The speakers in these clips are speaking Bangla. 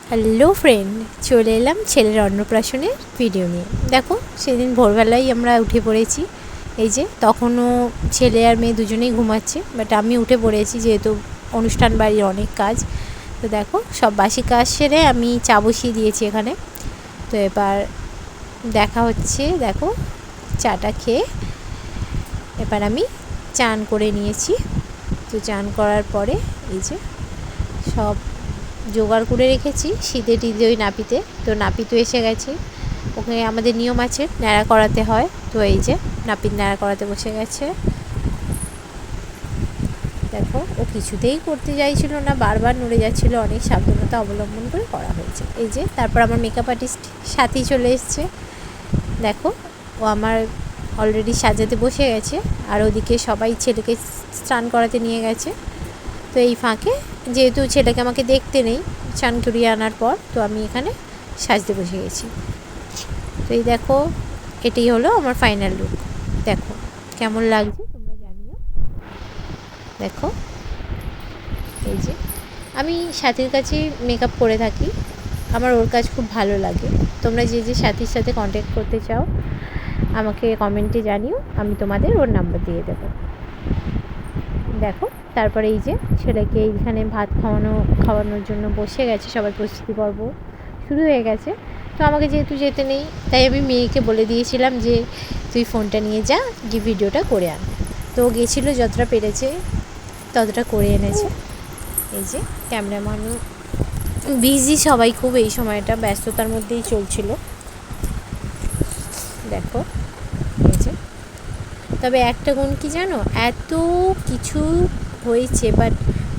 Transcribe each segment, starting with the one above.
হ্যালো ফ্রেন্ড, চলে এলাম ছেলের অন্নপ্রাশনের ভিডিও নিয়ে। দেখো, সেদিন ভোরবেলায় আমরা উঠে পড়েছি। এই যে তখনও ছেলে আর মেয়ে দুজনেই ঘুমাচ্ছে, বাট আমি উঠে পড়েছি যেহেতু অনুষ্ঠান বাড়ির অনেক কাজ। তো দেখো, সব বাসি কাজ সেরে আমি চা বসিয়ে দিয়েছি এখানে। তো এবার দেখা হচ্ছে, দেখো চাটা খেয়ে এবার আমি চান করে নিয়েছি। তো চান করার পরে এই যে সব জোগাড় করে রেখেছি শীতে টিদে ওই নাপিতে। তো নাপিতও এসে গেছে, ওকে আমাদের নিয়ম আছে ন্যাড়া করাতে হয়। তো এই যে নাপিত ন্যাড়া করাতে বসে গেছে। দেখো, ও কিছুতেই করতে চাইছিল না, বারবার নড়ে যাচ্ছিল। অনেক সাবধানতা অবলম্বন করে করা হয়েছে। এই যে তারপর আমার মেকআপ আর্টিস্ট সাথী চলে এসছে। দেখো, ও আমার অলরেডি সাজাতে বসে গেছে, আর ওদিকে সবাই ছেলেকে স্নান করাতে নিয়ে গেছে। তো এই ফাঁকে যেহেতু ছেলেকে আমাকে দেখতে নেই স্নান করিয়ে আনার পর, তো আমি এখানে সাজতে বসে গেছি। তো এই দেখো, এটাই হলো আমার ফাইনাল লুক। দেখো কেমন লাগছে তোমরা জানিও। দেখো, এই যে আমি সাথীর কাছে মেকআপ করে থাকি, আমার ওর কাজ খুব ভালো লাগে। তোমরা যে যে সাথীর সাথে কন্ট্যাক্ট করতে চাও আমাকে কমেন্টে জানিও, আমি তোমাদের ওর নাম্বার দিয়ে দেবো। দেখো, তারপরে এই যে ছেলেকে এইখানে ভাত খাওয়ানোর জন্য বসে গেছে, সবার প্রস্তুতি পর্ব শুরু হয়ে গেছে। তো আমাকে যেহেতু যেতে নেই, তাই আমি মেয়েকে বলে দিয়েছিলাম যে তুই ফোনটা নিয়ে যা, গিয়ে ভিডিওটা করে আন। তো ও গেছিলো, যতটা পেরেছে ততটা করে এনেছে। এই যে ক্যামেরাম্যানও বিজি, সবাই খুব এই সময়টা ব্যস্ততার মধ্যেই চলছিল। দেখো, এই যে তবে একটা গুণ কি জানো, এত কিছু হয়েছে বাট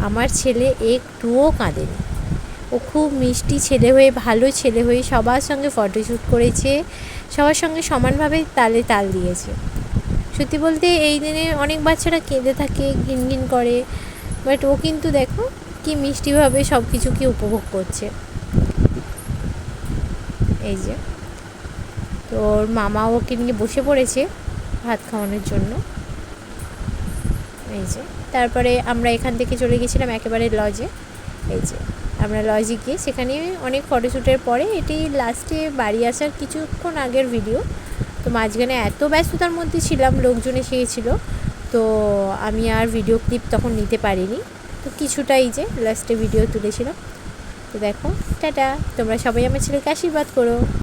আমার ছেলে একটুও কাঁদেনি। ও খুব মিষ্টি ছেলে হয়ে, ভালো ছেলে হয়ে সবার সঙ্গে ফটোশ্যুট করেছে, সবার সঙ্গে সমানভাবে তালে তাল দিয়েছে। সত্যি বলতে এই দিনে অনেক বাচ্চারা কেঁদে থাকে, ঘিনঘিন করে, বাট ও কিন্তু দেখো কি মিষ্টিভাবে সব কিছুকে উপভোগ করছে। এই যে তো ওর মামা ওকে নিয়ে বসে পড়েছে ভাত খাওয়ানোর জন্য। এই যে তারপরে আমরা এখান থেকে চলে গেছিলাম একেবারে লজে। এই যে আমরা লজে গিয়ে সেখানে অনেক ফটোশ্যুটের পরে, এটি লাস্টে বাড়ি আসার কিছুক্ষণ আগের ভিডিও। তো মাঝখানে এত ব্যস্ততার মধ্যে ছিলাম, লোকজন এসে গেছিলো, তো আমি আর ভিডিও ক্লিপ তখন নিতে পারিনি। তো কিছুটা এই যে লাস্টে ভিডিও তুলেছিলাম। তো দেখো, টাটা, তোমরা সবাই আমার ছেলেকে আশীর্বাদ করো।